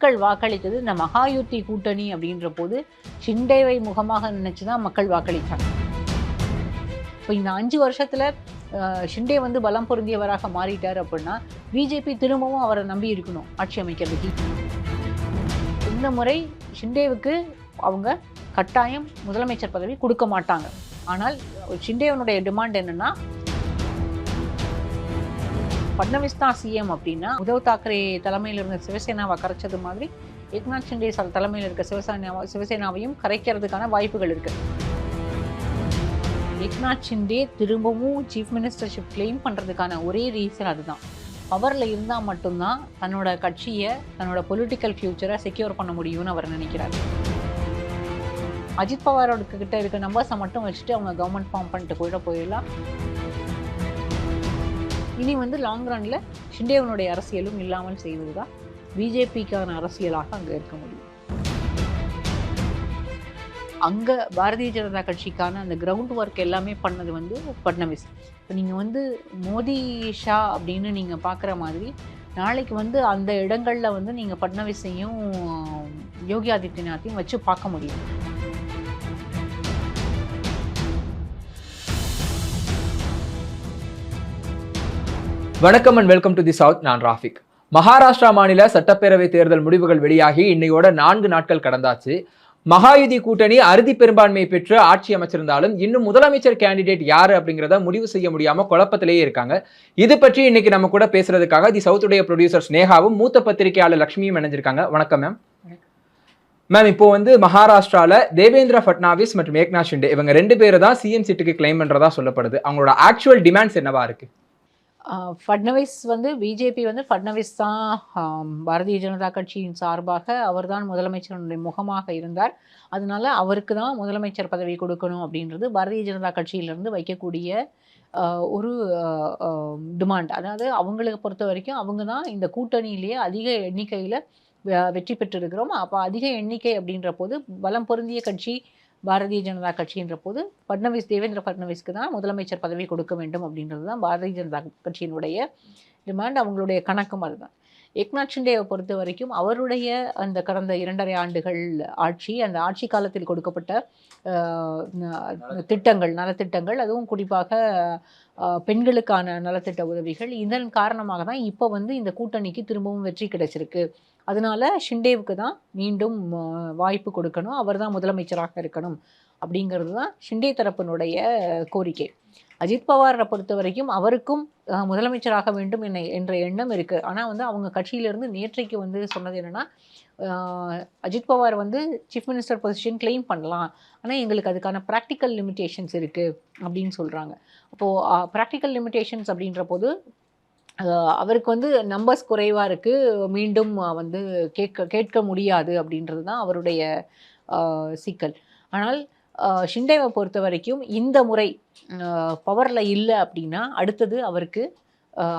மக்கள் வாக்களித்தது இந்த மகாயுத்தி கூட்டணி அப்படின்ற போது ஷிண்டேவை முகமாக நினைச்சு தான் மக்கள் வாக்களித்தாங்க. இப்போ இந்த 5 வருஷத்துல ஷிண்டே வந்து பலம் பொருந்தியவராக மாறிட்டார் அப்படின்னா பிஜேபி திரும்பவும் அவரை நம்பி இருக்கணும் ஆட்சி அமைக்கிறதுக்கு. இந்த முறை ஷிண்டேவுக்கு அவங்க கட்டாயம் முதலமைச்சர் பதவி கொடுக்க மாட்டாங்க. ஆனால் ஷிண்டேவனுடைய டிமாண்ட் என்னன்னா, ஃபட்னவிஸ் தான் சிஎம் அப்படின்னா உத்தவ் தாக்கரே தலைமையில் இருந்த சிவசேனாவை கரைச்சது மாதிரி ஏக்நாத் ஷிண்டே தலைமையில் இருக்க சிவசேனாவையும் கரைக்கிறதுக்கான வாய்ப்புகள் இருக்கு. ஏக்நாத் ஷிண்டே திரும்பவும் சீஃப் மினிஸ்டர்ஷிப் கிளைம் பண்ணுறதுக்கான ஒரே ரீசன் அதுதான். பவரில் இருந்தால் மட்டும்தான் தன்னோட கட்சியை, தன்னோட பொலிட்டிக்கல் ஃபியூச்சரை செக்யூர் பண்ண முடியும்னு அவர் நினைக்கிறார். அஜித் பவாரோட கிட்ட இருக்க நம்பர்ஸை மட்டும் வச்சுட்டு அவங்க கவர்மெண்ட் ஃபார்ம் பண்ணிட்டு கூட போயிடலாம். இனி வந்து லாங் ரன்ல ஷிண்டேவனுடைய அரசியலும் இல்லாமல் செய்வது தான் பிஜேபிக்கான அரசியலாக அங்கே இருக்க முடியும். அங்கே பாரதிய ஜனதா கட்சிக்கான அந்த கிரவுண்ட் ஒர்க் எல்லாமே பண்ணது வந்து ஃபட்னவிஸ். இப்போ நீங்கள் வந்து மோடி ஷா அப்படின்னு நீங்கள் பார்க்குற மாதிரி நாளைக்கு வந்து அந்த இடங்களில் வந்து நீங்கள் ஃபட்னவிஸையும் யோகி ஆதித்யநாத்தையும் வச்சு பார்க்க முடியும். வணக்கம் and welcome to the south. நான் ராஃபிக். மகாராஷ்டிரா மாநில சட்டப்பேரவை தேர்தல் முடிவுகள் வெளியாகி இன்னையோட 4 நாட்கள் கடந்தாச்சு. மகாயுதி கூட்டணி அறுதி பெரும்பான்மையை பெற்று ஆட்சி அமைச்சிருந்தாலும் இன்னும் முதலமைச்சர் கேண்டிடேட் யாரு அப்படிங்கிறத முடிவு செய்ய முடியாம குழப்பத்திலேயே இருக்காங்க. இது பற்றி இன்னைக்கு நம்ம கூட பேசுறதுக்காக தி சவுத்துடைய ப்ரொடியூசர் ஸ்னேகாவும் மூத்த பத்திரிகையாளர் லட்சுமியும் இணைஞ்சிருக்காங்க. வணக்கம் மேம். மேம், இப்போ வந்து மகாராஷ்டிரால தேவேந்திர ஃபட்னாவிஸ் மற்றும் ஏக்நாத் ஷிண்டே இவங்க 2 பேரை தான் சிஎம் சீட்டுக்கு கிளைம் பண்றதா சொல்லப்படுது. அவங்களோட ஆக்சுவல் டிமாண்ட்ஸ் என்னவா இருக்கு? ஃபட்னவிஸ் வந்து பிஜேபி வந்து ஃபட்னவிஸ் தான் பாரதிய ஜனதா கட்சியின் சார்பாக அவர் தான் முதலமைச்சருடைய முகமாக இருந்தார். அதனால அவருக்கு தான் முதலமைச்சர் பதவி கொடுக்கணும் அப்படின்றது பாரதிய ஜனதா கட்சியிலிருந்து வைக்கக்கூடிய ஒரு டிமாண்ட். அதாவது அவங்களுக்கு பொறுத்த வரைக்கும் அவங்க தான் இந்த கூட்டணியிலேயே அதிக எண்ணிக்கையில் வெற்றி பெற்றிருக்கிறோம். அப்போ அதிக எண்ணிக்கை அப்படின்ற போது பலம் பொருந்திய கட்சி பாரதிய ஜனதா கட்சின்ற போது தேவேந்திர ஃபட்னவிஸ்க்கு தான் முதலமைச்சர் பதவி கொடுக்க வேண்டும் அப்படின்றது தான் பாரதிய ஜனதா கட்சியினுடைய டிமாண்ட். அவங்களுடைய கணக்கும் அதுதான். ஏக்நாத் ஷிண்டேவை பொறுத்த வரைக்கும் அவருடைய அந்த கடந்த 2.5 ஆண்டுகள் ஆட்சி, அந்த ஆட்சி காலத்தில் கொடுக்கப்பட்ட திட்டங்கள், நலத்திட்டங்கள், அதுவும் குறிப்பாக பெண்களுக்கான நலத்திட்ட உதவிகள், இதன் காரணமாக தான் இப்போ வந்து இந்த கூட்டணிக்கு திரும்பவும் வெற்றி கிடைச்சிருக்கு. அதனால ஷிண்டேவுக்கு தான் மீண்டும் வாய்ப்பு கொடுக்கணும், அவர் தான் முதலமைச்சராக இருக்கணும் அப்படிங்கிறது தான் ஷிண்டே தரப்பினுடைய கோரிக்கை. அஜித் பவாரை பொறுத்த வரைக்கும் அவருக்கும் முதலமைச்சராக வேண்டும் என்ற எண்ணம் இருக்குது. ஆனால் வந்து அவங்க கட்சியிலேருந்து நேற்றைக்கு வந்து சொன்னது என்னென்னா, அஜித் பவார் வந்து சீஃப் மினிஸ்டர் பொசிஷன் கிளைம் பண்ணலாம், ஆனால் எங்களுக்கு அதுக்கான ப்ராக்டிக்கல் லிமிட்டேஷன்ஸ் இருக்குது அப்படின்னு சொல்கிறாங்க. அப்போது ப்ராக்டிக்கல் லிமிட்டேஷன்ஸ் அப்படின்ற போது அவருக்கு வந்து நம்பர்ஸ் குறைவாக இருக்குது, மீண்டும் வந்து கேட்க முடியாது அப்படின்றது தான் அவருடைய சிக்கல். ஆனால் ஷிண்டேவை பொறுத்த வரைக்கும் இந்த முறை பவரில் இல்லை அப்படின்னா அடுத்தது அவருக்கு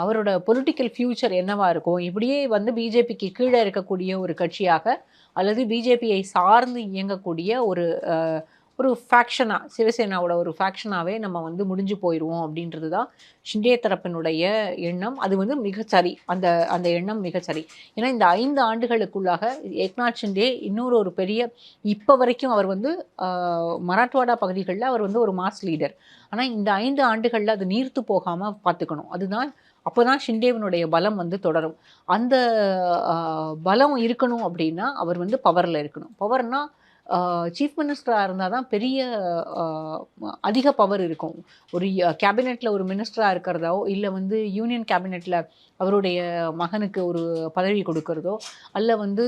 அவரோட பொலிட்டிக்கல் ஃப்யூச்சர் என்னவாக இருக்கும், இப்படியே வந்து பிஜேபிக்கு கீழே இருக்கக்கூடிய ஒரு கட்சியாக அல்லது பிஜேபியை சார்ந்து இயங்கக்கூடிய ஒரு ஃபேக்ஷனாக, சிவசேனாவோட ஒரு ஃபேக்ஷனாகவே நம்ம வந்து முடிஞ்சு போயிடுவோம் அப்படின்றது தான் ஷிண்டே தரப்பினுடைய எண்ணம். அது வந்து மிகச்சரி, அந்த எண்ணம் மிகச்சரி. ஏன்னா இந்த 5 ஆண்டுகளுக்குள்ளாக ஏக்நாத் ஷிண்டே இன்னொரு பெரிய, இப்போ வரைக்கும் அவர் வந்து மராட்வாடா பகுதிகளில் அவர் வந்து ஒரு மாஸ் லீடர். ஆனால் இந்த 5 ஆண்டுகளில் அது நீர்த்து போகாமல் பார்த்துக்கணும். அதுதான் அப்போ தான் ஷிண்டேவனுடைய பலம் வந்து தொடரும். அந்த பலம் இருக்கணும் அப்படின்னா அவர் வந்து பவரில் இருக்கணும். பவர்னால் சீஃப் மினிஸ்டராக இருந்தால் தான் பெரிய அதிக பவர் இருக்கும். ஒரு கேபினெட்டில் ஒரு மினிஸ்டராக இருக்கிறதோ, இல்லை வந்து யூனியன் கேபினெட்டில் அவருடைய மகனுக்கு ஒரு பதவி கொடுக்கறதோ, அல்ல வந்து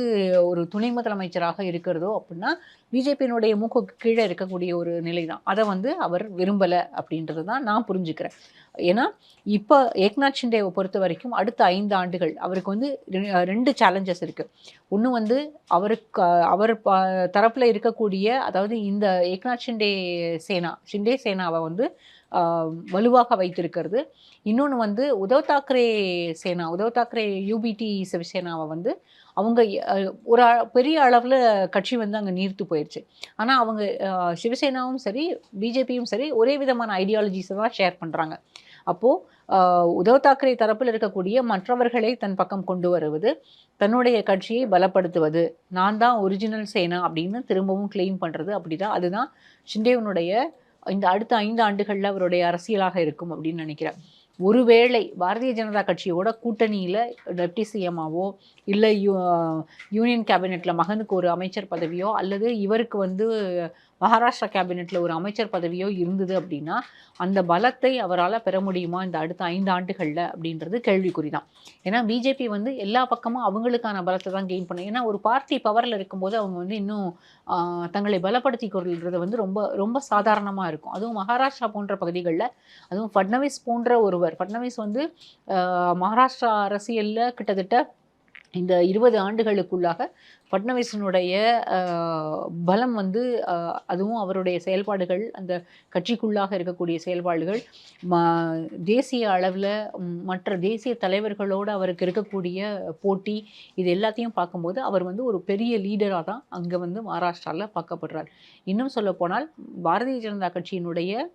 ஒரு துணை முதலமைச்சராக இருக்கிறதோ அப்படின்னா பிஜேபியினுடைய மூக்கு கீழே இருக்கக்கூடிய ஒரு நிலை தான். அதை வந்து அவர் விரும்பலை அப்படின்றது தான் நான் புரிஞ்சுக்கிறேன். ஏன்னா இப்போ ஏக்நாத் ஷிண்டேவை பொறுத்த வரைக்கும் அடுத்த 5 ஆண்டுகள் அவருக்கு வந்து 2 சேலஞ்சஸ் இருக்குது. ஒன்று வந்து அவர் தரப்பில் இருக்கக்கூடிய, அதாவது இந்த ஏக்நாத் ஷிண்டே சேனாவை வந்து வலுவாக வைத்திருக்கிறது. இன்னொன்று வந்து உத்தவ் தாக்கரே யூபிடி சிவசேனாவை வந்து அவங்க ஒரு பெரிய அளவில் கட்சி வந்து அங்கே நீர்த்து போயிடுச்சு. ஆனால் அவங்க சிவசேனாவும் சரி பிஜேபியும் சரி ஒரே விதமான ஐடியாலஜிஸை தான் ஷேர் பண்ணுறாங்க. அப்போது உத்தவ் தாக்கரே தரப்பில் இருக்கக்கூடிய மற்றவர்களை தன் பக்கம் கொண்டு வருவது, தன்னுடைய கட்சியை பலப்படுத்துவது, நான் தான் ஒரிஜினல் சேனா அப்படின்னு திரும்பவும் கிளைம் பண்ணுறது, அப்படிதான் அதுதான் ஷிண்டேவினுடைய இந்த அடுத்த 5 ஆண்டுகளில் அவருடைய அரசியலாக இருக்கும் அப்படின்னு நினைக்கிறேன். ஒருவேளை பாரதிய ஜனதா கட்சியோட கூட்டணியில் டெப்டி சிஎம்மாவோ இல்லை யூனியன் கேபினெட்டில் மகனுக்கு ஒரு அமைச்சர் பதவியோ அல்லது இவருக்கு வந்து மகாராஷ்டிரா கேபினெட்டில் ஒரு அமைச்சர் பதவியோ இருந்தது அப்படின்னா அந்த பலத்தை அவரால் பெற முடியுமா இந்த அடுத்த 5 ஆண்டுகளில் அப்படின்றது கேள்விக்குறி தான். ஏன்னா பிஜேபி வந்து எல்லா பக்கமும் அவங்களுக்கான பலத்தை தான் கெயின் பண்ணும். ஏன்னா ஒரு பார்ட்டி பவரில் இருக்கும்போது அவங்க வந்து இன்னும் தங்களை பலப்படுத்தி கொள்கிறது வந்து ரொம்ப ரொம்ப சாதாரணமாக இருக்கும். அதுவும் மகாராஷ்டிரா போன்ற பகுதிகளில், அதுவும் ஃபட்னவிஸ் போன்ற ஒருவர், ஃபட்னவிஸ் வந்து மகாராஷ்டிரா அரசியலில் கிட்டத்தட்ட இந்த 20 ஆண்டுகளுக்குள்ளாக ஃபட்னவிஸினுடைய பலம் வந்து அதுவும் அவருடைய செயல்பாடுகள், அந்த கட்சிக்குள்ளாக இருக்கக்கூடிய செயல்பாடுகள், தேசிய அளவில் மற்ற தேசிய தலைவர்களோடு அவருக்கு இருக்கக்கூடிய போட்டி, இது எல்லாத்தையும் பார்க்கும்போது அவர் வந்து ஒரு பெரிய லீடராக தான் அங்கே வந்து மகாராஷ்டிராவில் பார்க்கப்படுறார். இன்னும் சொல்லப்போனால் பாரதிய ஜனதா கட்சியினுடைய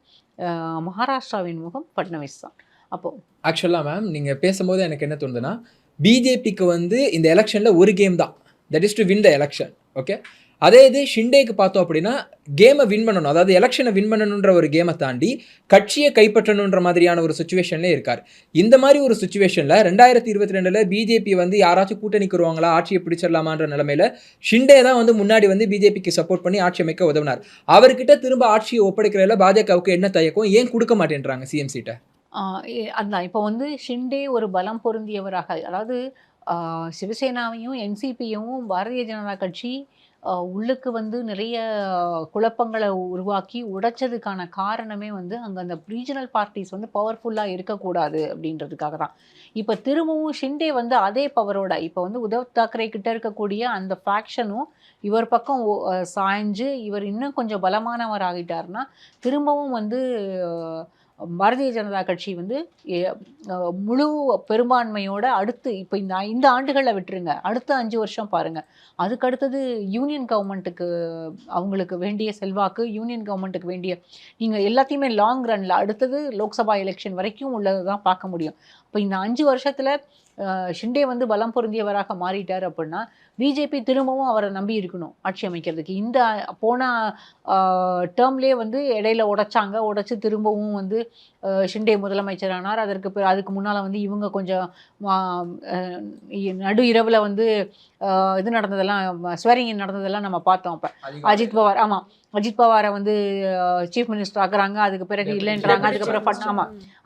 மகாராஷ்டிராவின் முகம் ஃபட்னவிஸ் தான். அப்போது ஆக்சுவலாக மேம் நீங்கள் பேசும்போது எனக்கு என்ன தோணுதுன்னா, பிஜேபிக்கு வந்து இந்த எலெக்ஷனில் ஒரு கேம் தான், that is to win the election. Okay, அதே இது ஷிண்டேக்கு பார்த்தோம் அப்படின்னா கேமை வின் பண்ணணும், அதாவது எலெக்ஷனை வின் பண்ணணுன்ற ஒரு கேமை தாண்டி கட்சியை கைப்பற்றணுன்ற மாதிரியான ஒரு சுச்சுவேஷன்லேயே இருக்கார். இந்த மாதிரி ஒரு சுச்சுவேஷனில் 2022 பிஜேபி வந்து யாராச்சும் கூட்டணிக்கு வருவாங்களா, ஆட்சியை பிடிச்சிடலாமான்ற நிலைமையில ஷிண்டே தான் வந்து முன்னாடி வந்து பிஜேபிக்கு சப்போர்ட் பண்ணி ஆட்சி அமைக்க உதவினார். அவர்கிட்ட திரும்ப ஆட்சியை ஒப்படைக்கிறதுல பாஜகவுக்கு என்ன தயக்கம், ஏன் கொடுக்க மாட்டேன்றாங்க சிஎம் சீட்டை? அதுதான் இப்போ வந்து ஷிண்டே ஒரு பலம் பொருந்தியவராக, அதாவது சிவசேனாவையும் என்சிபியும் பாரதிய ஜனதா கட்சி உள்ளுக்கு வந்து நிறைய குழப்பங்களை உருவாக்கி உடைச்சதுக்கான காரணமே வந்து அங்கே அந்த ரீஜனல் பார்ட்டிஸ் வந்து பவர்ஃபுல்லாக இருக்கக்கூடாது அப்படின்றதுக்காக தான். இப்போ திரும்பவும் ஷிண்டே வந்து அதே பவரோட, இப்போ வந்து உத்தவ் தாக்கரே கிட்ட இருக்கக்கூடிய அந்த ஃபேக்ஷனும் இவர் பக்கம் சாய்ஞ்சு இவர் இன்னும் கொஞ்சம் பலமானவர் ஆகிட்டார்னா திரும்பவும் வந்து பாரதிய ஜனதா கட்சி வந்து முழு பெரும்பான்மையோட அடுத்து இப்போ இந்த ஆண்டுகளில் விட்டுருங்க, அடுத்த 5 வருஷம் பாருங்கள், அதுக்கு அடுத்தது யூனியன் கவர்மெண்ட்டுக்கு அவங்களுக்கு வேண்டிய செல்வாக்கு, யூனியன் கவர்மெண்ட்டுக்கு வேண்டிய நீங்கள் எல்லாத்தையுமே லாங் ரன்னில் அடுத்தது லோக்சபா எலெக்ஷன் வரைக்கும் உள்ளது தான் பார்க்க முடியும். இப்போ இந்த 5 வருஷத்தில் ஷிண்டே வந்து பலம் பொருந்தியவராக மாறிட்டார் அப்படின்னா பிஜேபி திரும்பவும் அவரை நம்பி இருக்கணும் ஆட்சி அமைக்கிறதுக்கு. இந்த போன டேர்ம்லேயே வந்து இடையில உடைச்சு திரும்பவும் வந்து ஷிண்டே முதலமைச்சரானார். அதுக்கு முன்னால் வந்து இவங்க கொஞ்சம் நடு இரவில் வந்து இது நடந்ததெல்லாம், ஸ்வேரிங் நடந்ததெல்லாம் நம்ம பார்த்தோம். அப்போ அஜித் பவார், ஆமாம், அஜித் பவாரை வந்து சீஃப் மினிஸ்டர் ஆக்குறாங்க, அதுக்கு பிறகு இல்லைன்றாங்க,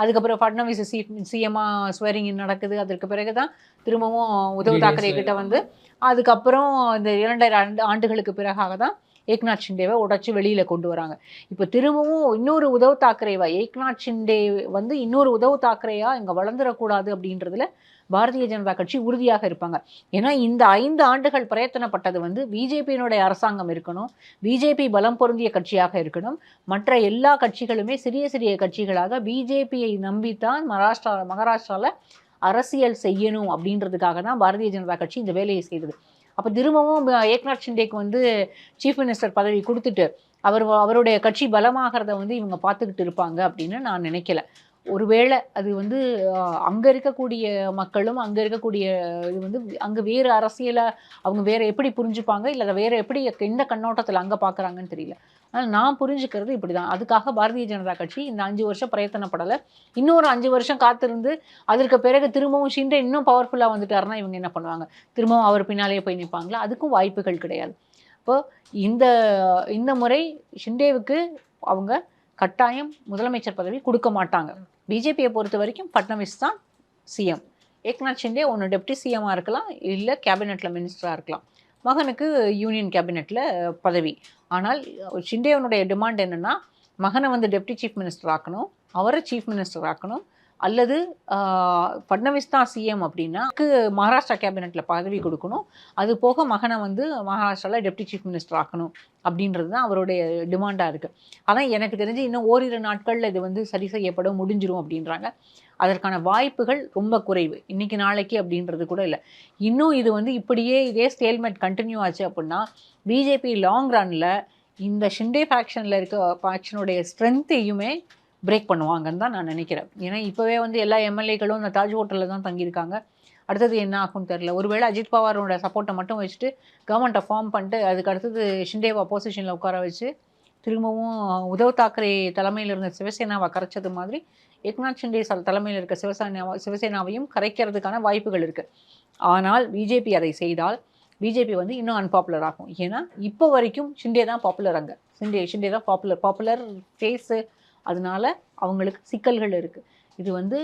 அதுக்கப்புறம் ஃபட்னவிஸ் சிஎம்மா ஸ்வேரிங் நடக்குது. அதற்கு பிறகு தான் திரும்பவும் உத்தவ் தாக்கரே கிட்ட வந்து அதுக்கப்புறம் இந்த 2000 ஆண்டுகளுக்கு பிறகாக தான் ஏக்நாத் ஷிண்டேவை உடைச்சி வெளியில் கொண்டு வராங்க. இப்போ திரும்பவும் இன்னொரு உத்தவ் தாக்கரேவா, ஏக்நாத் ஷிண்டே வந்து இன்னொரு உத்தவ் தாக்கரேயா இங்கே வளர்ந்துடக்கூடாது அப்படின்றதுல பாரதிய ஜனதா கட்சி உறுதியாக இருப்பாங்க. ஏன்னா இந்த 5 ஆண்டுகள் பிரயத்தனப்பட்டது வந்து பிஜேபியினுடைய அரசாங்கம் இருக்கணும், பிஜேபி பலம் பொருந்திய கட்சியாக இருக்கணும், மற்ற எல்லா கட்சிகளுமே சிறிய சிறிய கட்சிகளாக பிஜேபியை நம்பித்தான் மகாராஷ்டிராவில் அரசியல் செய்யணும் அப்படின்றதுக்காக தான் பாரதிய ஜனதா கட்சி இந்த வேலையை செய்தது. அப்போ திரும்பவும் ஏக்நாத் ஷிண்டேக்கு வந்து சீஃப் மினிஸ்டர் பதவி கொடுத்துட்டு அவருடைய கட்சி பலமாகிறத வந்து இவங்க பார்த்துக்கிட்டு இருப்பாங்க அப்படின்னு நான் நினைக்கல. ஒருவேளை அது வந்து அங்கே இருக்கக்கூடிய மக்களும் அங்கே இருக்கக்கூடிய இது வந்து அங்கே வேறு அரசியலை அவங்க வேறு எப்படி புரிஞ்சுப்பாங்க, இல்லை அதை வேறு எப்படி எந்த கண்ணோட்டத்தில் அங்கே பார்க்குறாங்கன்னு தெரியல. ஆனால் நான் புரிஞ்சுக்கிறது இப்படி தான். அதுக்காக பாரதிய ஜனதா கட்சி இந்த 5 வருஷம் பிரயத்தனப்படலை. இன்னொரு 5 வருஷம் காத்திருந்து அதற்கு பிறகு திரும்பவும் ஷிண்டே இன்னும் பவர்ஃபுல்லாக வந்துட்டாருன்னா இவங்க என்ன பண்ணுவாங்க, திரும்பவும் அவர் பின்னாலேயே போய் நிற்பாங்களா? அதுக்கும் வாய்ப்புகள் கிடையாது. இப்போது இந்த முறை ஷிண்டேவுக்கு அவங்க கட்டாயம் முதலமைச்சர் பதவி கொடுக்க மாட்டாங்க. பிஜேபியை பொறுத்த வரைக்கும் ஃபட்னவிஸ் தான் சிஎம், ஏக்நாத் ஷிண்டே ஒன்று டெப்டி சிஎம்மாக இருக்கலாம், இல்லை கேபினெட்டில் மினிஸ்டராக இருக்கலாம், மகனுக்கு யூனியன் கேபினெட்டில் பதவி. ஆனால் ஷிண்டேவனுடைய டிமாண்ட் என்னென்னா மகனை வந்து டெப்டி சீஃப் மினிஸ்டர் ஆக்கணும், அவரை சீஃப் மினிஸ்டர் ஆக்கணும், அல்லது ஃபட்னவிஸ் தான் சிஎம் அப்படின்னா மகாராஷ்டிரா கேபினெட்டில் பதவி கொடுக்கணும், அது போக மகனை வந்து மகாராஷ்டிராவில் டெப்டி சீஃப் மினிஸ்டர் ஆக்கணும் அப்படின்றது தான் அவருடைய டிமாண்டாக இருக்குது. ஆனால் எனக்கு தெரிஞ்சு இன்னும் ஓரிரு நாட்களில் இது வந்து சரி செய்யப்படும், முடிஞ்சிரும் அப்படின்றாங்க. அதற்கான வாய்ப்புகள் ரொம்ப குறைவு, இன்றைக்கி நாளைக்கு அப்படின்றது கூட இல்லை. இன்னும் இது வந்து இப்படியே இதே ஸ்டேல்மெட் கண்டினியூ ஆச்சு அப்படின்னா பிஜேபி லாங் ரன்னில் இந்த ஷிண்டே ஃபேக்ஷனில் இருக்க ஃபேக்ஷனுடைய ஸ்ட்ரென்த்தையுமே பிரேக் பண்ணுவாங்கன்னு தான் நான் நினைக்கிறேன். ஏன்னா இப்போவே வந்து எல்லா எம்எல்ஏக்களும் இந்த தாஜ் ஹோட்டலில் தான் தங்கியிருக்காங்க. அடுத்தது என்ன ஆகும்னு தெரில. ஒருவேளை அஜித் பவாரோட சப்போர்ட்டை மட்டும் வச்சுட்டு கவர்மெண்ட்டை ஃபார்ம் பண்ணிட்டு அதுக்கு அடுத்தது ஷிண்டேவை அப்போசிஷனில் உட்கார வச்சு திரும்பவும் உத்தவ் தாக்கரே தலைமையில் இருந்த சிவசேனாவை கரைச்சது மாதிரி ஏக்நாத் ஷிண்டே தலைமையில் இருக்க சிவசேனாவையும் கரைக்கிறதுக்கான வாய்ப்புகள் இருக்குது. ஆனால் பிஜேபி அதை செய்தால் பிஜேபி வந்து இன்னும் அன்பாப்புலர் ஆகும். ஏன்னா இப்போ வரைக்கும் ஷிண்டே தான் பாப்புலர். அங்கே ஷிண்டே தான் பாப்புலர் ஃபேஸு. அதனால அவங்களுக்கு சிக்கல்கள் இருக்குது. இது வந்து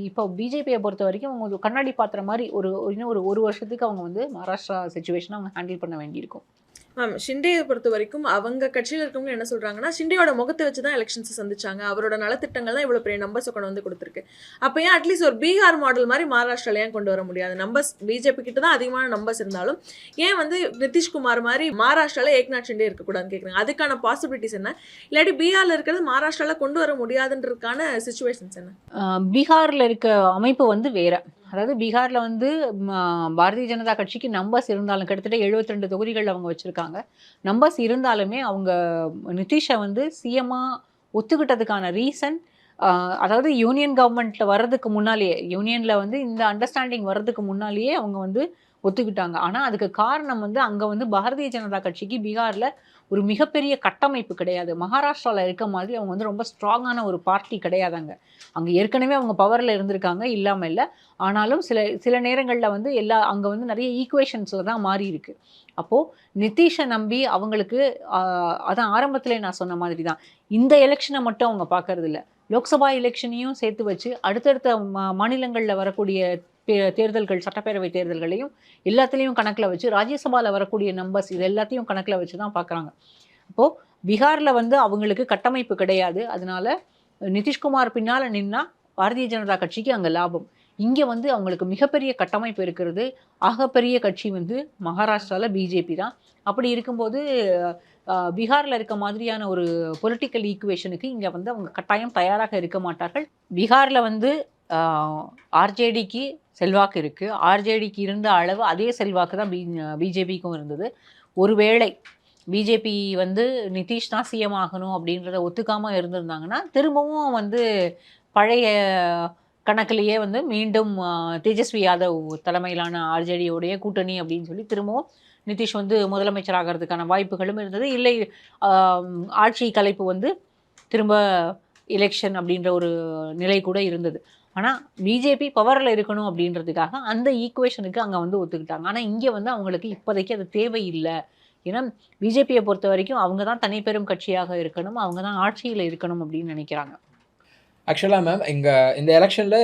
இப்போ பிஜேபியை பொறுத்த வரைக்கும் அவங்க கண்ணாடி பாத்திர மாதிரி இன்னும் ஒரு வருஷத்துக்கு அவங்க வந்து மகாராஷ்டிரா சுச்சுவேஷனை அவங்க ஹேண்டில் பண்ண வேண்டியிருக்கும். மேம், ஷிண்டேயை பொறுத்த வரைக்கும் அவங்க கட்சியில் இருக்கவங்க என்ன சொல்கிறாங்கன்னா, ஷிண்டேயோட முகத்தை வச்சு தான் எலெக்ஷன்ஸை சந்திச்சாங்க, அவரோட நலத்திட்டங்கள் தான் இவ்வளோ பெரிய நம்பர்ஸை கொண்டு வந்து கொடுத்துருக்கு. அப்போ ஏன் அட்லீஸ்ட் ஒரு பீகார் மாடல் மாதிரி மகாராஷ்டிரால ஏன் கொண்டு வர முடியாது? நம்பர்ஸ் பிஜேபி கிட்ட தான் அதிகமான நம்பர்ஸ் இருந்தாலும் ஏன் வந்து நிதிஷ்குமார் மாதிரி மகாராஷ்டிரால ஏக்நாத் ஷிண்டே இருக்கக்கூடாதுன்னு கேட்குறாங்க. அதுக்கான பாசிபிலிட்டிஸ் என்ன? இல்லாட்டி பீகாரில் இருக்கிறது மகாராஷ்டிரால கொண்டு வர முடியாதுன்றதுக்கான சிச்சுவேஷன்ஸ் என்ன? பீகாரில் இருக்க அமைப்பு வந்து வேற. அதாவது பீகாரில் வந்து பாரதிய ஜனதா கட்சிக்கு நம்பர்ஸ் இருந்தாலும் கிட்டத்தட்ட 72 தொகுதிகள் அவங்க வச்சுருக்காங்க. நம்பர்ஸ் இருந்தாலுமே அவங்க நிதிஷை வந்து சிஎம்மாக ஒத்துக்கிட்டதுக்கான ரீசன், அதாவது யூனியன் கவர்மெண்ட்டில் வர்றதுக்கு முன்னாலேயே, யூனியனில் வந்து இந்த அண்டர்ஸ்டாண்டிங் வர்றதுக்கு முன்னாலேயே அவங்க வந்து ஒத்துக்கிட்டாங்க. ஆனால் அதுக்கு காரணம் வந்து அங்கே வந்து பாரதிய ஜனதா கட்சிக்கு பீகாரில் ஒரு மிகப்பெரிய கட்டமைப்பு கிடையாது. மகாராஷ்டிராவில் இருக்க மாதிரி அவங்க வந்து ரொம்ப ஸ்ட்ராங்கான ஒரு பார்ட்டி கிடையாதாங்க. அங்கே ஏற்கனவே அவங்க பவரில் இருந்திருக்காங்க, இல்லாமல் இல்லை. ஆனாலும் சில நேரங்களில் வந்து அங்கே வந்து நிறைய ஈக்குவேஷன்ஸில் தான் மாறி இருக்கு. அப்போது நிதிஷை நம்பி அவங்களுக்கு அதான் ஆரம்பத்திலே நான் சொன்ன மாதிரி தான், இந்த எலெக்ஷனை மட்டும் அவங்க பார்க்கறது இல்லை, லோக்சபா எலெக்ஷனையும் சேர்த்து வச்சு அடுத்தடுத்த மாநிலங்களில் வரக்கூடிய தேர்தல்கள், சட்டப்பேரவை தேர்தல்களையும் எல்லாத்துலேயும் கணக்கில் வச்சு, ராஜ்யசபாவில் வரக்கூடிய நம்பர்ஸ் இது எல்லாத்தையும் கணக்கில் வச்சு தான் பார்க்குறாங்க. அப்போது பீகாரில் வந்து அவங்களுக்கு கட்டமைப்பு கிடையாது. அதனால நிதிஷ்குமார் பின்னால் நின்னா பாரதிய ஜனதா கட்சிக்கு அங்கே லாபம். இங்கே வந்து அவங்களுக்கு மிகப்பெரிய கட்டமைப்பு இருக்கிறது. ஆகப்பெரிய கட்சி வந்து மகாராஷ்டிராவில் பிஜேபி தான். அப்படி இருக்கும்போது பீகாரில் இருக்க மாதிரியான ஒரு பொலிட்டிக்கல் ஈக்குவேஷனுக்கு இங்கே வந்து அவங்க கட்டாயம் தயாராக இருக்க மாட்டார்கள். பீகாரில் வந்து ஆர்ஜேடிக்கு செல்வாக்கு இருக்குது. ஆர்ஜேடிக்கு இருந்த அளவு அதே செல்வாக்கு தான் பிஜேபிக்கும் இருந்தது. ஒருவேளை பிஜேபி வந்து நிதிஷ் தான் சிஎம் ஆகணும் அப்படின்றத ஒத்துக்காமல் இருந்திருந்தாங்கன்னா திரும்பவும் வந்து பழைய கணக்கிலேயே வந்து மீண்டும் தேஜஸ்வி யாதவ் தலைமையிலான ஆர்ஜேடியோடைய கூட்டணி அப்படின்னு சொல்லி திரும்பவும் நிதிஷ் வந்து முதலமைச்சர் ஆகிறதுக்கான வாய்ப்புகளும் இருந்தது. இல்லை ஆட்சி கலைப்பு வந்து திரும்ப எலெக்ஷன் அப்படின்ற ஒரு நிலை கூட இருந்தது. ஆனால் பிஜேபி பவரில் இருக்கணும் அப்படின்றதுக்காக அந்த ஈக்குவேஷனுக்கு அங்கே வந்து ஒத்துக்கிட்டாங்க. ஆனால் இங்கே வந்து அவங்களுக்கு இப்போதைக்கு அது தேவையில்லை. ஏன்னா பிஜேபியை பொறுத்த வரைக்கும் அவங்க தான் தனிப்பெரும் கட்சியாக இருக்கணும், அவங்க தான் ஆட்சியில் இருக்கணும் அப்படின்னு நினைக்கிறாங்க. ஆக்சுவலாக மேம் இந்த எலெக்ஷனில்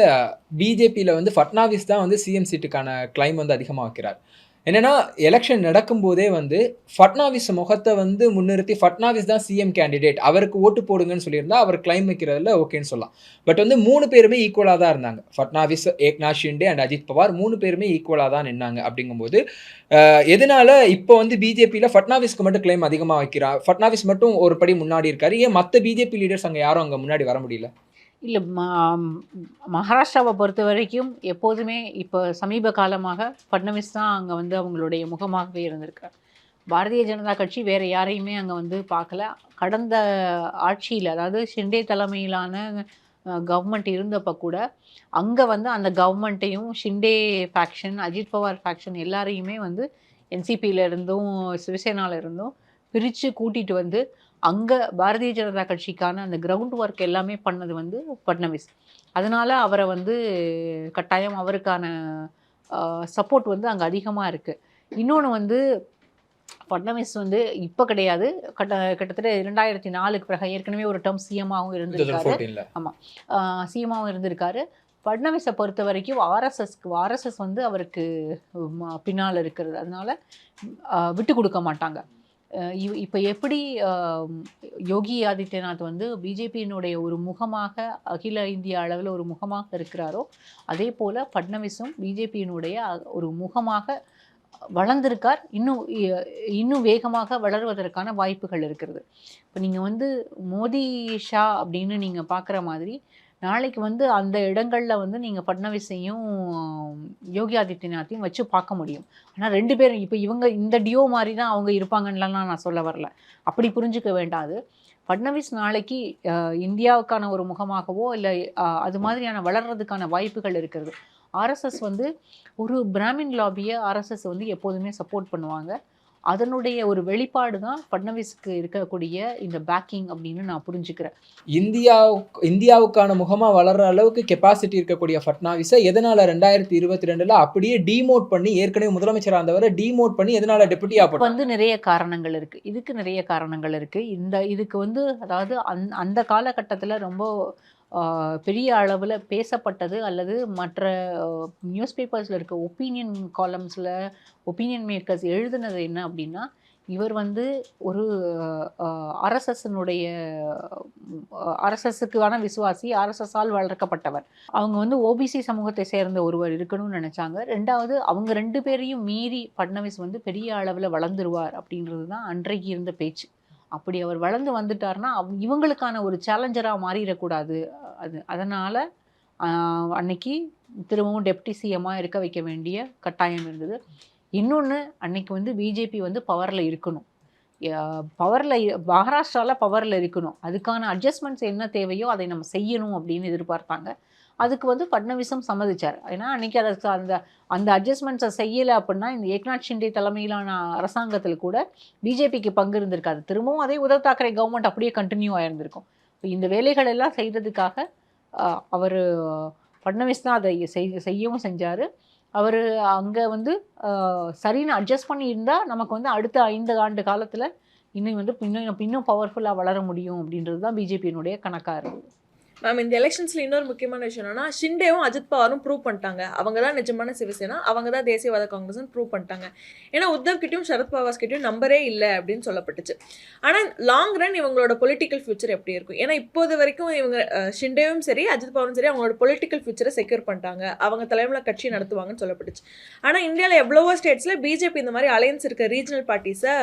பிஜேபியில் வந்து ஃபட்னாவிஸ் தான் வந்து சிஎம் சீட்டுக்கான கிளைம் வந்து அதிகமாக வைக்கிறார். என்னன்னா எலெக்ஷன் நடக்கும்போதே வந்து ஃபட்னாவிஸ் முகத்தை வந்து முன்னிறுத்தி ஃபட்னாவிஸ் தான் சிஎம் கேண்டிடேட், அவருக்கு ஓட்டு போடுங்கன்னு சொல்லியிருந்தா அவர் கிளைம் வைக்கிறதுல ஓகேன்னு சொல்லலாம். பட் வந்து 3 பேருமே ஈக்குவலாக தான் இருந்தாங்க. ஃபட்னாவிஸ், ஏக்நாத் ஷிண்டே அண்ட் அஜித் பவார் 3 பேருமே ஈக்குவலாக தான் நின்னாங்க. அப்படிங்கும்போது எதனால இப்போ வந்து பிஜேபியில் ஃபட்னாவிஸ்க்கு மட்டும் கிளைம் அதிகமாக வைக்கிறா? ஃபட்னாவிஸ் மட்டும் ஒரு படி முன்னாடி இருக்காரு, ஏன் மற்ற பிஜேபி லீடர்ஸ் அங்கே யாரும் அங்கே முன்னாடி வர முடியல? இல்லை, மகாராஷ்டிராவை பொறுத்த வரைக்கும் எப்போதுமே இப்போ சமீப காலமாக ஃபட்னவிஸ் தான் அங்கே வந்து அவங்களுடைய முகமாகவே இருந்திருக்கார். பாரதிய ஜனதா கட்சி வேறு யாரையுமே அங்கே வந்து பார்க்கல. கடந்த ஆட்சியில், அதாவது ஷிண்டே தலைமையிலான கவர்மெண்ட் இருந்தப்போ கூட அங்கே வந்து அந்த கவர்மெண்ட்டையும் ஷிண்டே ஃபேக்ஷன், அஜித் பவார் ஃபேக்ஷன் எல்லாரையுமே வந்து என்சிபியில் இருந்தும் சிவசேனாவில் இருந்தும் பிரித்து கூட்டிகிட்டு வந்து அங்கே பாரதிய ஜனதா கட்சிக்கான அந்த கிரவுண்ட் ஒர்க் எல்லாமே பண்ணது வந்து ஃபட்னவிஸ். அதனால் அவரை வந்து கட்டாயம் அவருக்கான சப்போர்ட் வந்து அங்கே அதிகமாக இருக்குது. இன்னொன்று வந்து ஃபட்னவிஸ் வந்து இப்போ கிடையாது, கிட்டத்தட்ட 2004க்கு பிறகு ஏற்கனவே ஒரு டேர்ம் சிஎம்மாகவும் இருந்திருக்காரு. ஆமாம், சிஎம்மாகவும் இருந்திருக்காரு. ஃபட்னவிஸை பொறுத்த வரைக்கும் ஆர்எஸ்எஸ் வந்து அவருக்கு பின்னால் இருக்கிறது. அதனால் விட்டு கொடுக்க மாட்டாங்க. இப்போ எப்படி யோகி ஆதித்யநாத் வந்து பிஜேபியினுடைய ஒரு முகமாக, அகில இந்திய அளவில் ஒரு முகமாக இருக்கிறாரோ, அதே போல் ஃபட்னவிஸும் பிஜேபியினுடைய ஒரு முகமாக வளர்ந்திருக்கார். இன்னும் வேகமாக வளர்வதற்கான வாய்ப்புகள் இருக்கிறது. இப்போ நீங்கள் வந்து மோடி ஷா அப்படின்னு நீங்கள் பார்க்குற மாதிரி நாளைக்கு வந்து அந்த இடங்களில் வந்து நீங்கள் ஃபட்னவிஸையும் யோகி ஆதித்யநாத்தையும் வச்சு பார்க்க முடியும். ஆனால் 2 பேரும் இப்போ இவங்க இந்த டியோ மாதிரி தான் அவங்க இருப்பாங்கன்னெலாம் நான் சொல்ல வரல, அப்படி புரிஞ்சுக்க வேண்டாது. ஃபட்னவிஸ் நாளைக்கு இந்தியாவுக்கான ஒரு முகமாகவோ இல்லை அது மாதிரியான வளர்றதுக்கான வாய்ப்புகள் இருக்கிறது. ஆர்எஸ்எஸ் வந்து ஒரு பிராமின் லாபியை ஆர்எஸ்எஸ் வந்து எப்போதுமே சப்போர்ட் பண்ணுவாங்க. அதனுடைய ஒரு வெளிப்பாடு தான் ஃபட்னவிஸ்க்கு இருக்கக்கூடிய இந்த பேக்கிங் அப்படின்னு நான் புரிஞ்சுக்கிறேன். இந்தியாவுக்கான முகமா வளர்ற அளவுக்கு கெப்பாசிட்டி இருக்கக்கூடிய ஃபட்னாவிஸை எதனால 2022 அப்படியே டிமோட் பண்ணி, ஏற்கனவே முதலமைச்சராக இருந்தவரை டிமோட் பண்ணி எதனால டெபுட்டியா வந்து நிறைய காரணங்கள் இருக்கு. இதுக்கு நிறைய காரணங்கள் இருக்கு. இதுக்கு வந்து அதாவது அந்த காலகட்டத்தில் ரொம்ப பெரிய அளவில் பேசப்பட்டது அல்லது மற்ற நியூஸ் பேப்பர்ஸில் இருக்க ஒப்பீனியன் காலம்ஸில் ஒப்பீனியன் மேக்கர்ஸ் எழுதுனது என்ன அப்படின்னா, இவர் வந்து ஒரு ஆர்எஸ்எஸ்ஸுக்கான விசுவாசி, ஆர்எஸ்எஸ்ஸால் வளர்க்கப்பட்டவர். அவங்க வந்து ஓபிசி சமூகத்தை சேர்ந்த ஒருவர் இருக்கணும்னு நினச்சாங்க. ரெண்டாவது, அவங்க 2 பேரையும் மீறி ஃபட்னவிஸ் வந்து பெரிய அளவில் வளர்ந்துருவார் அப்படின்றது தான் அன்றைக்கு இருந்த பேச்சு. அப்படி அவர் வளர்ந்து வந்துட்டார்னா இவங்களுக்கான ஒரு சேலஞ்சராக மாறிடக்கூடாது. அதனால் அன்னைக்கு திரும்பவும் டெப்டி சிஎம்மாக இருக்க வைக்க வேண்டிய கட்டாயம் இருந்தது. இன்னொன்று, அன்னைக்கு வந்து பிஜேபி வந்து பவரில் இருக்கணும். மகாராஷ்டிராவில் பவரில் இருக்கணும். அதுக்கான அட்ஜஸ்ட்மெண்ட்ஸ் என்ன தேவையோ அதை நம்ம செய்யணும் அப்படின்னு எதிர்பார்த்தாங்க. அதுக்கு வந்து ஃபட்னவிஸும் சம்மதிச்சார். ஏன்னா அன்றைக்கி அந்த அட்ஜஸ்ட்மெண்ட்ஸை செய்யலை அப்படின்னா இந்த ஏக்நாத் ஷிண்டே தலைமையிலான அரசாங்கத்தில் கூட பிஜேபிக்கு பங்கு இருந்திருக்காது. திரும்பவும் அதே உத்தவ் தாக்கரே கவர்மெண்ட் அப்படியே கண்டினியூ ஆகிருந்திருக்கும். இந்த வேலைகள் எல்லாம் செய்கிறதுக்காக அவர் ஃபட்னவிஸ் தான் அதை செய்யவும் செஞ்சார். அவர் அங்கே வந்து சரின்னு அட்ஜஸ்ட் பண்ணி இருந்தால் நமக்கு வந்து அடுத்த 5 ஆண்டு காலத்தில் இன்னும் வந்து இன்னும் பவர்ஃபுல்லாக வளர முடியும் அப்படின்றது தான் பிஜேபியினுடைய கணக்காக இருக்குது. மேம், இந்த எலெக்ஷன்ஸில் இன்னொரு முக்கியமான விஷயம் என்னன்னா, ஷிண்டேவும் அஜித் பவாரும் ப்ரூவ் பண்ணிட்டாங்க. அவங்க தான் நிஜமான சிவசேனா, அவங்க தான் தேசியவாத காங்கிரஸ்னு ப்ரூவ் பண்ணிட்டாங்க. ஏன்னா உத்தவ் கிட்டையும் சரத் பவார் கிட்டையும் நம்பரே இல்லை அப்படின்னு சொல்லப்பட்டுச்சு. ஆனால் லாங் ரன் இவங்களோட பொலிட்டிக்கல் ஃபியூச்சர் எப்படி இருக்கும்? ஏன்னா இப்போது வரைக்கும் இவங்க ஷிண்டேவும் சரி அஜித் பவாரும் சரி அவங்களோட பொலிட்டிக்கல் ஃபியூச்சரை செக்யூர் பண்ணிட்டாங்க. அவங்க தலைமையில் கட்சி நடத்துவாங்கன்னு சொல்லப்பட்டுச்சு. ஆனால் இந்தியாவில் எவ்வளவோ ஸ்டேட்ஸில் பிஜேபி இந்த மாதிரி அலையன்ஸ் இருக்க ரீஜனல் பார்ட்டிஸை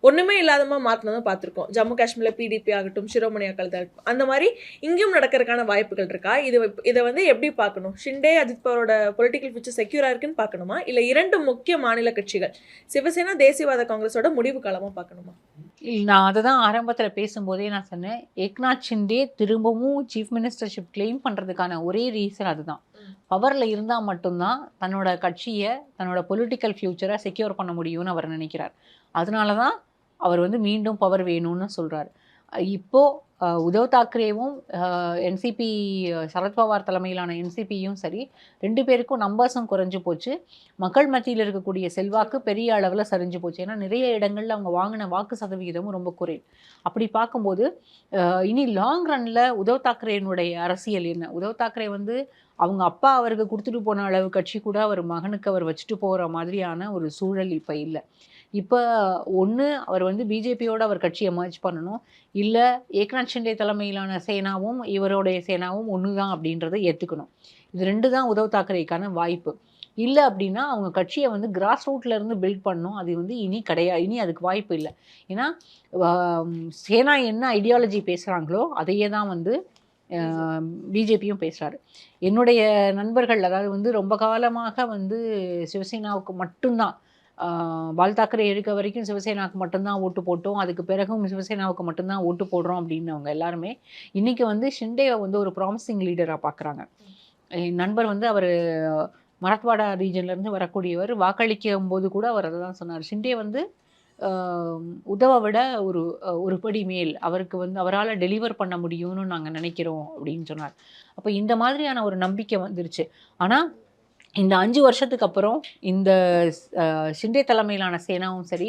ஒன்றுமே இல்லாதமாக மாற்றினதும் பார்த்துருக்கோம். ஜம்மு காஷ்மீரில் பிடிபி ஆகட்டும், சிரோமணி அகாலி தள், அந்த மாதிரி இங்கேயும் நடக்கிறதுக்கான வாய்ப்புகள் இருக்கா? இதை வந்து எப்படி பார்க்கணும்? ஷிண்டே அஜித் பவாரோட பொலிட்டிக்கல் ஃபியூச்சர் செக்யூரா இருக்குன்னு பார்க்கணுமா, இல்லை 2 முக்கிய மாநில கட்சிகள் சிவசேனா தேசியவாத காங்கிரஸோட முடிவு காலமாக பார்க்கணுமா? நான் அதை தான் ஆரம்பத்தில் பேசும்போதே நான் சொன்னேன். ஏக்நாத் ஷிண்டே திரும்பவும் சீஃப் மினிஸ்டர்ஷிப் கிளைம் பண்ணுறதுக்கான ஒரே ரீசன் அதுதான். பவரில் இருந்தால் மட்டும்தான் தன்னோட கட்சியை, தன்னோட பொலிட்டிக்கல் ஃபியூச்சரை செக்யூர் பண்ண முடியும்னு அவர் நினைக்கிறார். அதனால தான் அவர் வந்து மீண்டும் பவர் வேணும்னு சொல்கிறார். இப்போது உத்தவ் தாக்கரேவும் என்சிபி சரத்பவார் தலைமையிலான என்சிபியும் சரி 2 பேருக்கும் நம்பர்ஸும் குறைஞ்சி போச்சு. மக்கள் மத்தியில் இருக்கக்கூடிய செல்வாக்கு பெரிய அளவில் சரிஞ்சு போச்சு. ஏன்னா நிறைய இடங்களில் அவங்க வாங்கின வாக்கு சதவிகிதமும் ரொம்ப குறைவு. அப்படி பார்க்கும்போது இனி லாங் ரன்னில் உத்தவ் தாக்கரேனுடைய அரசியல் என்ன? உத்தவ் தாக்கரே வந்து அவங்க அப்பா அவருக்கு கொடுத்துட்டு போன அளவு கட்சி கூட அவர் மகனுக்கு அவர் வச்சுட்டு போகிற மாதிரியான ஒரு சூழல் இப்போ இல்லை. இப்போ ஒன்று அவர் வந்து பிஜேபியோடு அவர் கட்சியை மர்ஜ் பண்ணணும், இல்லை ஏக்நாத் ஷிண்டே தலைமையிலான சேனாவும் இவருடைய சேனாவும் ஒன்று தான் அப்படின்றத ஏற்றுக்கணும். இது 2 தான் உத்தவ் தாக்கரேக்கான வாய்ப்பு. இல்லை அப்படின்னா அவங்க கட்சியை வந்து கிராஸ் ரூட்லேருந்து பில்ட் பண்ணணும். அது வந்து இனி கிடையாது. இனி அதுக்கு வாய்ப்பு இல்லை. ஏன்னா சேனா என்ன ஐடியாலஜி பேசுகிறாங்களோ அதையே தான் வந்து பிஜேபியும் பேசுகிறாரு. என்னுடைய நண்பர்கள் அதாவது வந்து ரொம்ப காலமாக வந்து சிவசேனாவுக்கு மட்டும்தான் பால் தாக்கரே இருக்க வரைக்கும் சிவசேனாவுக்கு மட்டும்தான் ஓட்டு போட்டோம், அதுக்கு பிறகும் சிவசேனாவுக்கு மட்டும்தான் ஓட்டு போடுறோம் அப்படின்னவங்க எல்லாருமே இன்றைக்கி வந்து ஷிண்டேவை வந்து ஒரு ப்ராமிசிங் லீடராக பார்க்குறாங்க. என் நண்பர் வந்து அவர் மராத்வாடா ரீஜன்லேருந்து வரக்கூடியவர். வாக்களிக்கும் போது கூட அவர் அதை தான் சொன்னார். ஷிண்டே வந்து உதவை விட ஒரு படி மேல், அவருக்கு வந்து அவரால் டெலிவர் பண்ண முடியும்னு நாங்கள் நினைக்கிறோம் அப்படின்னு சொன்னார். அப்போ இந்த மாதிரியான ஒரு நம்பிக்கை வந்துருச்சு. ஆனால் இந்த 5 வருஷத்துக்கு அப்புறம் இந்த ஷிண்டே தலைமையிலான சேனாவும் சரி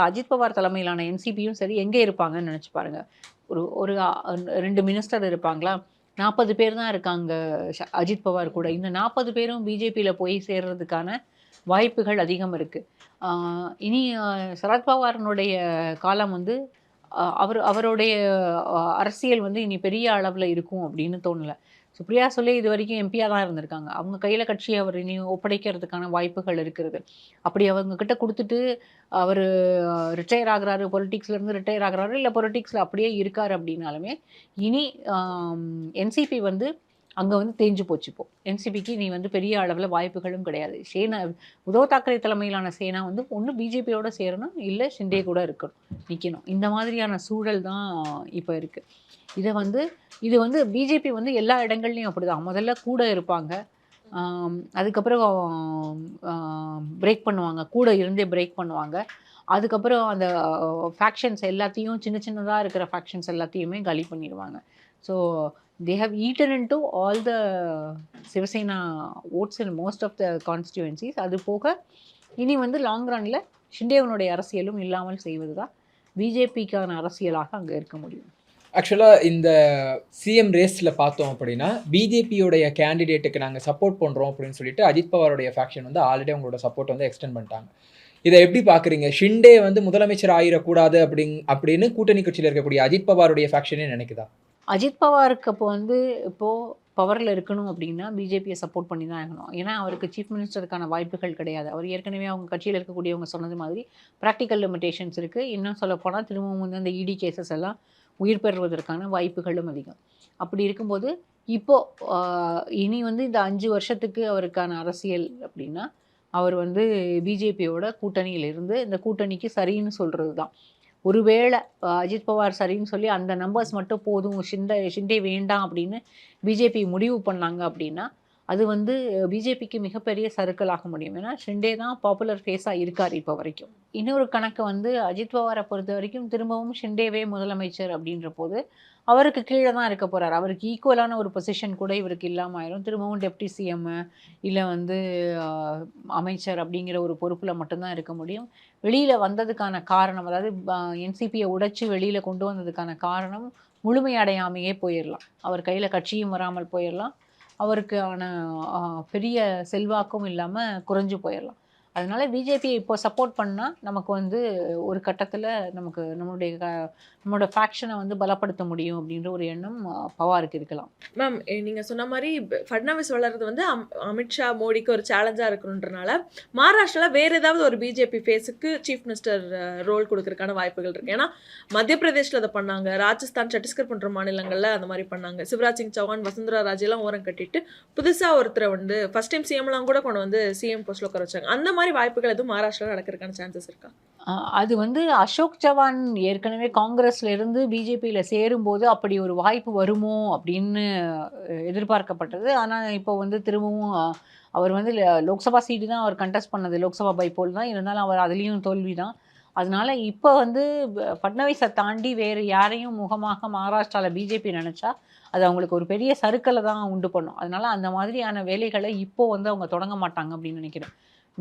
அஜித் பவார் தலைமையிலான என்சிபியும் சரி எங்கே இருப்பாங்கன்னு நினச்சி பாருங்கள். ஒரு 2 மினிஸ்டர் இருப்பாங்களா? 40 பேர் தான் இருக்காங்க அஜித் பவார் கூட. இந்த 40 பேரும் பிஜேபியில் போய் சேர்றதுக்கான வாய்ப்புகள் அதிகம் இருக்குது. இனி சரத்பவாரனுடைய காலம் வந்து அவருடைய அரசியல் வந்து இனி பெரிய அளவில் இருக்கும் அப்படின்னு தோணலை. சுப்ரியா சுலே இது வரைக்கும் எம்பியாக தான் இருந்திருக்காங்க. அவங்க கையில் கட்சியை அவர் இனி ஒப்படைக்கிறதுக்கான வாய்ப்புகள் இருக்கிறது. அப்படி அவங்கக்கிட்ட கொடுத்துட்டு அவர் ரிட்டையர் ஆகிறாரு, பொலிட்டிக்ஸ்லேருந்து ரிட்டையர் ஆகிறாரு, இல்லை பொலிட்டிக்ஸில் அப்படியே இருக்கார் அப்படின்னாலுமே இனி என்சிபி வந்து அங்கே வந்து தேஞ்சு போச்சு. இப்போ என்சிபிக்கு நீ வந்து பெரிய அளவில் வாய்ப்புகளும் கிடையாது. சேனா உத்தவ் தாக்கரே தலைமையிலான சேனா வந்து ஒன்று பிஜேபியோட சேரணும், இல்லை ஷிண்டே கூட இருக்கணும், நிற்கணும். இந்த மாதிரியான சூழல் தான் இப்போ இருக்குது. இது வந்து பிஜேபி வந்து எல்லா இடங்கள்லையும் அப்படிதான். முதல்ல கூட இருப்பாங்க, அதுக்கப்புறம் பிரேக் பண்ணுவாங்க, கூட இருந்தே பிரேக் பண்ணுவாங்க. அதுக்கப்புறம் அந்த ஃபேக்ஷன்ஸ் எல்லாத்தையும், சின்ன சின்னதாக இருக்கிற ஃபேக்ஷன்ஸ் எல்லாத்தையுமே காலி பண்ணிடுவாங்க. So they have eaten into all the Shiv Sena votes in most of the constituencies. அது போக இனி வந்து லாங் ரன்னில் ஷிண்டேவனுடைய அரசியலும் இல்லாமல் செய்வது தான் பிஜேபிக்கான அரசியலாக அங்கே இருக்க முடியும். ஆக்சுவலாக இந்த சிஎம் ரேஸில் பார்த்தோம் அப்படின்னா பிஜேபியோடைய கேண்டிடேட்டுக்கு நாங்கள் சப்போர்ட் பண்ணுறோம் அப்படின்னு சொல்லிட்டு அஜித் பவாருடைய ஃபேக்ஷன் வந்து ஆல்ரெடி அவங்களோட சப்போர்ட் வந்து எக்ஸ்டெண்ட் பண்ணிட்டாங்க. இதை எப்படி பார்க்குறீங்க? ஷிண்டே வந்து முதலமைச்சர் ஆயிடக்கூடாது அப்படின்னு கூட்டணி கட்சியில் இருக்கக்கூடிய அஜித் பவாருடைய ஃபேக்ஷனே நினைக்குதா? அஜித் பவாருக்கு இப்போது பவரில் இருக்கணும் அப்படின்னா பிஜேபியை சப்போர்ட் பண்ணி தான் ஆகணும். ஏன்னா அவருக்கு சீஃப் மினிஸ்டருக்கான வாய்ப்புகள் கிடையாது. அவர் ஏற்கனவே அவங்க கட்சியில் இருக்கக்கூடியவங்க சொன்னது மாதிரி ப்ராக்டிக்கல் லிமிடேஷன்ஸ் இருக்குது. இன்னும் சொல்லப்போனால் திரும்பவும் வந்து அந்த இடி கேசஸ் எல்லாம் உயிர் பெறுவதற்கான வாய்ப்புகளும் அதிகம். அப்படி இருக்கும்போது இப்போது இனி வந்து இந்த 5 வருஷத்துக்கு அவருக்கான அரசியல் அப்படின்னா அவர் வந்து பிஜேபியோட கூட்டணியில் இருந்து இந்த கூட்டணிக்கு சரின்னு சொல்கிறது தான். ஒருவேளை அஜித் பவார் சரின்னு சொல்லி அந்த நம்பர்ஸ் மட்டும் போதும், ஷிண்டே வேண்டாம் அப்படின்னு பிஜேபி முடிவு பண்ணாங்க அப்படின்னா அது வந்து பிஜேபிக்கு மிகப்பெரிய சறுக்கலாக முடியும். ஏன்னா ஷிண்டே தான் பாப்புலர் ஃபேஸாக இருக்கார் இப்போ வரைக்கும். இன்னொரு கணக்கு வந்து அஜித் பவாரை பொறுத்த வரைக்கும் திரும்பவும் ஷிண்டேவே முதலமைச்சர் அப்படின்ற போது அவருக்கு கீழே தான் இருக்க போகிறார். அவருக்கு ஈக்குவலான ஒரு பொசிஷன் கூட இவருக்கு இல்லாமல் ஆயிரும். திரும்பவும் டெப்டி சிஎம் இல்லை வந்து அமைச்சர் அப்படிங்கிற ஒரு பொறுப்பில் மட்டும்தான் இருக்க முடியும். வெளியில் வந்ததுக்கான காரணம், அதாவது என்சிபியை உடைச்சி வெளியில் கொண்டு வந்ததுக்கான காரணம் முழுமையடையாமையே போயிடலாம். அவர் கையில் கட்சியும் வராமல் போயிடலாம், அவருக்கான பெரிய செல்வாக்கும் இல்லாமல் குறைஞ்சு போயிடலாம். அதனால பிஜேபியை இப்போ சப்போர்ட் பண்ணால் நமக்கு வந்து ஒரு கட்டத்தில் நம்மளோட ஃபேக்ஷனை வந்து பலப்படுத்த முடியும் அப்படின்ற ஒரு எண்ணம் பவாருக்கு இருக்கலாம். மேம், நீங்கள் சொன்ன மாதிரி ஃபட்னவிஸ் வளர்றது வந்து அமித்ஷா மோடிக்கு ஒரு சேலஞ்சாக இருக்கணுன்றனால மகாராஷ்டிராவில் வேறு ஏதாவது ஒரு பிஜேபி ஃபேஸுக்கு சீஃப் மினிஸ்டர் ரோல் கொடுக்கறதுக்கான வாய்ப்புகள் இருக்குது. ஏன்னா மத்திய பிரதேஷில் அதை பண்ணாங்க, ராஜஸ்தான், சத்தீஸ்கர் போன்ற மாநிலங்களில் அந்த மாதிரி பண்ணாங்க. சிவராஜ் சிங் சௌஹான், வசுந்தரா ராஜெல்லாம் ஓரம் கட்டிட்டு புதுசாக ஒருத்தரை வந்து ஃபர்ஸ்ட் டைம் சிஎம்லாம் கூட கொண்டு வந்து சிஎம் போஸ்ட்டில் உட்கார வச்சாங்க. அந்த மாதிரி வாய்ப்புகள் எதுவும் மகாராஷ்டிராவில் நடக்கிறதுக்கான சான்சஸ் இருக்கா? அது வந்து அசோக் சவான் ஏற்கனவே காங்கிரஸ்ல இருந்து பிஜேபியில் சேரும்போது அப்படி ஒரு வாய்ப்பு வருமோ அப்படின்னு எதிர்பார்க்கப்பட்டது. ஆனால் இப்போ வந்து திரும்பவும் அவர் வந்து லோக்சபா சீட்டு தான் அவர் கண்டெஸ்ட் பண்ணது, லோக்சபா பைப்போல் தான், இருந்தாலும் அவர் அதுலேயும் தோல்வி தான். அதனால இப்போ வந்து ஃபட்னவிஸை தாண்டி வேறு யாரையும் முகமாக மகாராஷ்டிராவில் பிஜேபி நினச்சா அது அவங்களுக்கு ஒரு பெரிய சறுக்கலை தான் உண்டு பண்ணும். அதனால அந்த மாதிரியான வேலைகளை இப்போ வந்து அவங்க தொடங்க மாட்டாங்க அப்படின்னு நினைக்கிறேன்.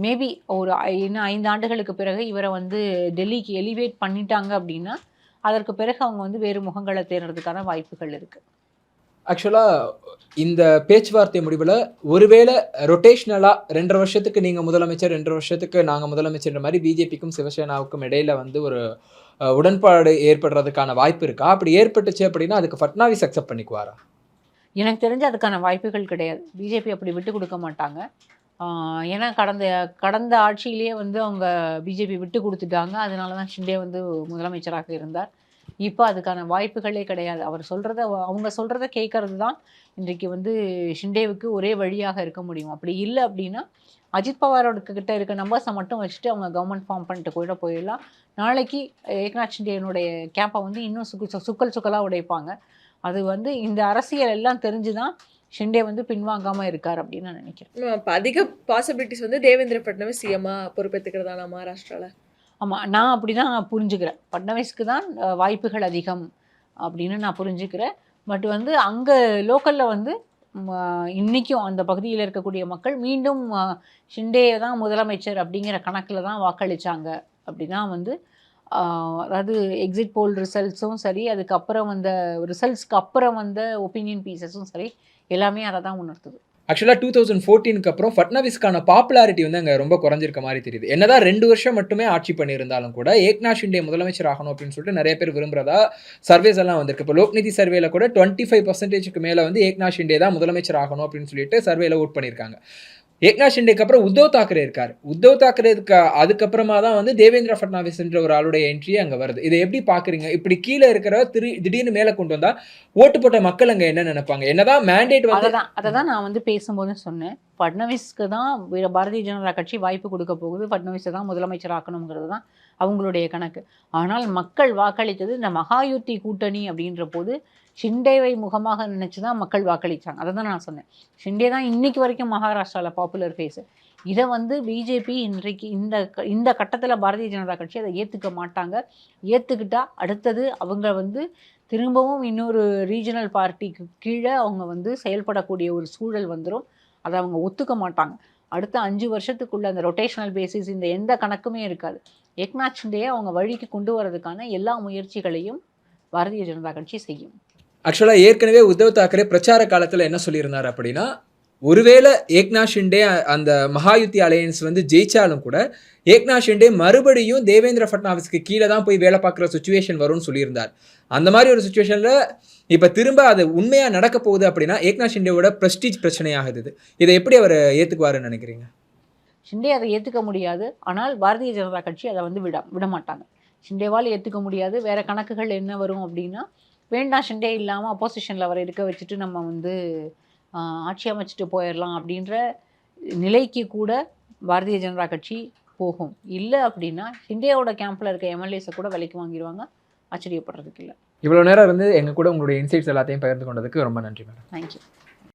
மேபி ஒரு இன்னும் 5 ஆண்டுகளுக்கு பிறகு இவரை வந்து டெல்லிக்கு எலிவேட் பண்ணிட்டாங்க அப்படின்னா அதற்கு பிறகு அவங்க வந்து வேறு முகங்களை தேர்றதுக்கான வாய்ப்புகள் இருக்குது. ஆக்சுவலாக இந்த பேச்சுவார்த்தை முடிவில் ஒருவேளை ரொட்டேஷ்னலாக 2.5 வருஷத்துக்கு நீங்கள் முதலமைச்சர், 2.5 வருஷத்துக்கு நாங்கள் முதலமைச்சர் மாதிரி பிஜேபிக்கும் சிவசேனாவுக்கும் இடையில் வந்து ஒரு உடன்பாடு ஏற்படுறதுக்கான வாய்ப்பு இருக்கா? அப்படி ஏற்பட்டுச்சு அப்படின்னா அதுக்கு ஃபட்னாவிஸ் அக்செப்ட் பண்ணிக்குவாரா? எனக்கு தெரிஞ்சு அதுக்கான வாய்ப்புகள் கிடையாது. பிஜேபி அப்படி விட்டு கொடுக்க மாட்டாங்க. ஏன்னா கடந்த ஆட்சியிலேயே வந்து அவங்க பிஜேபி விட்டு கொடுத்துட்டாங்க. அதனால தான் ஷிண்டே வந்து முதலமைச்சராக இருந்தார். இப்போ அதுக்கான வாய்ப்புகளே கிடையாது. அவங்க சொல்கிறத கேட்கறது தான் இன்றைக்கு வந்து ஷிண்டேவுக்கு ஒரே வழியாக இருக்க முடியும். அப்படி இல்லை அப்படின்னா அஜித் பவாரோட கிட்ட இருக்க நம்பர்ஸை மட்டும் வச்சுட்டு அவங்க கவர்மெண்ட் ஃபார்ம் பண்ணிட்டு கூட போயிடலாம். நாளைக்கு ஏக்நாத் ஷிண்டேனுடைய கேப்பை வந்து இன்னும் சுக்கலாக உடைப்பாங்க. அது வந்து இந்த அரசியல் எல்லாம் தெரிஞ்சு தான் ஷிண்டே வந்து பின்வாங்காமல் இருக்கார் அப்படின்னு நான் நினைக்கிறேன். இப்போ அதிக பாசிபிலிட்டிஸ் வந்து தேவேந்திர ஃபட்னவிஸ் சிஎம்மாக பொறுப்பேற்றுக்கிறதா மகாராஷ்டிராவில்? ஆமாம், நான் அப்படி தான் புரிஞ்சுக்கிறேன். ஃபட்னவிஸ்க்கு தான் வாய்ப்புகள் அதிகம் அப்படின்னு நான் புரிஞ்சுக்கிறேன். பட் வந்து அங்கே லோக்கலில் வந்து இன்றைக்கும் அந்த பகுதியில் இருக்கக்கூடிய மக்கள் மீண்டும் ஷிண்டே தான் முதலமைச்சர் அப்படிங்கிற கணக்கில் தான் வாக்களித்தாங்க. அப்படி தான் வந்து அதாவது எக்ஸிட் போல் ரிசல்ட்ஸும் சரி, அதுக்கப்புறம் வந்த ரிசல்ட்ஸ்க்கு அப்புறம் வந்த ஒப்பீனியன் பீசஸும் சரி, எல்லாமே அதை தான் உணர்த்துது. ஆக்சுவலாக 2014க்கு அப்புறம் ஃபட்னவிஸ்க்கான பாப்புலாரிட்டி வந்து அங்கே ரொம்ப குறைஞ்சிருக்க மாதிரி தெரியுது. என்னதான் 2 வருஷம் மட்டுமே ஆட்சி பண்ணியிருந்தாலும் கூட ஏக்நாத் ஷிண்டே முதலமைச்சர் ஆகணும் அப்படின்னு சொல்லிட்டு நிறைய பேர் விரும்புகிறதா சர்வேஸ் எல்லாம் வந்திருக்கு. இப்போ லோக்நிதி சர்வேல கூட 25% மேலே வந்து ஏக்நாத் ஷிண்டே தான் முதலமைச்சர் ஆகணும் அப்படின்னு சொல்லிட்டு சர்வேல ஓட் பண்ணியிருக்காங்க. ஏக்நாத் ஷிண்டேக்கு அப்புறம் உத்தவ் தாக்கரே இருக்காரு. உத்தவ் தாக்கரேக்கு அதுக்கப்புறமா தான் வந்து தேவேந்திர ஃபட்னாவிஸ்ன்ற ஒரு ஆளுடைய என்ட்ரி அங்க வருது. இதை எப்படி பார்க்குறீங்க? இப்படி கீழ இருக்கிறவர் திடீர்னு மேல கொண்டு வந்தா, ஓட்டு போட்ட மக்கள் அங்க என்ன நினைப்பாங்க? என்னதான் மேண்டேட் வந்து அததான் நான் வந்து பேசும்போது சொன்னேன். ஃபட்னவிஸ்க்கு தான் பாரதிய ஜனதா கட்சி வாய்ப்பு கொடுக்க போகுது. ஃபட்னவிஸை தான் முதலமைச்சர் ஆக்கணுங்கிறது தான் அவங்களுடைய கணக்கு. ஆனால் மக்கள் வாக்களித்தது இந்த மகாயுத்தி கூட்டணி அப்படின்ற போது ஷிண்டேவை முகமாக நினைச்சு தான் மக்கள் வாக்களித்தாங்க. அதை தான் நான் சொன்னேன். ஷிண்டே தான் இன்னைக்கு வரைக்கும் மகாராஷ்டிராவில் பாப்புலர் ஃபேஸு. இதை வந்து பிஜேபி இன்றைக்கு இந்த கட்டத்தில் பாரதிய ஜனதா கட்சி அதை ஏற்றுக்க மாட்டாங்க. ஏற்றுக்கிட்டா அடுத்தது அவங்க வந்து திரும்பவும் இன்னொரு ரீஜனல் பார்ட்டிக்கு கீழே அவங்க வந்து செயல்படக்கூடிய ஒரு சூழல் வந்துடும். அதை அவங்க ஒத்துக்க மாட்டாங்க. அடுத்த 5 வருஷத்துக்குள்ள அந்த ரொட்டேஷனல் பேசிஸ் இந்த எந்த கணக்குமே இருக்காது. ஏக்நாத் ஷிண்டேயை அவங்க வழிக்கு கொண்டு வரதுக்கான எல்லா முயற்சிகளையும் பாரதிய ஜனதா கட்சி செய்யும். ஆக்சுவலா ஏற்கனவே உத்தவ் தாக்கரே பிரச்சார காலத்துல என்ன சொல்லியிருந்தார் அப்படின்னா, ஒருவேளை ஏக்நாத் ஷிண்டே அந்த மகாயுத்தி அலையன்ஸ் வந்து ஜெயிச்சாலும் கூட ஏக்நாத் ஷிண்டே மறுபடியும் தேவேந்திர ஃபட்னாவிஸ்க்கு கீழே தான் போய் வேலை பார்க்குற சுச்சுவேஷன் வரும்னு சொல்லியிருந்தார். அந்த மாதிரி ஒரு சுச்சுவேஷன்ல இப்ப திரும்ப அது உண்மையா நடக்க போகுது அப்படின்னா ஏக்நாத் ஷிண்டேவோட பிரஸ்டீஜ் பிரச்சனையாகுது. இதை எப்படி அவர் ஏத்துக்குவாருன்னு நினைக்கிறீங்க? ஷிண்டே அதை ஏற்றுக்க முடியாது. ஆனால் பாரதிய ஜனதா கட்சி அதை வந்து விட மாட்டாங்க. ஷிண்டேவால் ஏற்றுக்க முடியாது. வேற கணக்குகள் என்ன வரும் அப்படின்னா, வேண்டாம் ஷிண்டே இல்லாமல் அப்போசிஷனில் அவரை இருக்க வச்சுட்டு நம்ம வந்து ஆட்சி அமைச்சிட்டு போயிடலாம் அப்படின்ற நிலைக்கு கூட பாரதிய ஜனதா கட்சி போகும். இல்லை அப்படின்னா ஷிண்டேவோட கேம்பில் இருக்க எம்எல்ஏஸை கூட விலைக்கு வாங்கிடுவாங்க. ஆச்சரியப்படுறதுக்கு இல்லை. இவ்வளவு நேரம் இருந்து எங்க கூட உங்களுடைய இன்சைட்ஸ் எல்லாத்தையும் பகிர்ந்து கொண்டதுக்கு ரொம்ப நன்றி மேடம். தேங்க்யூ.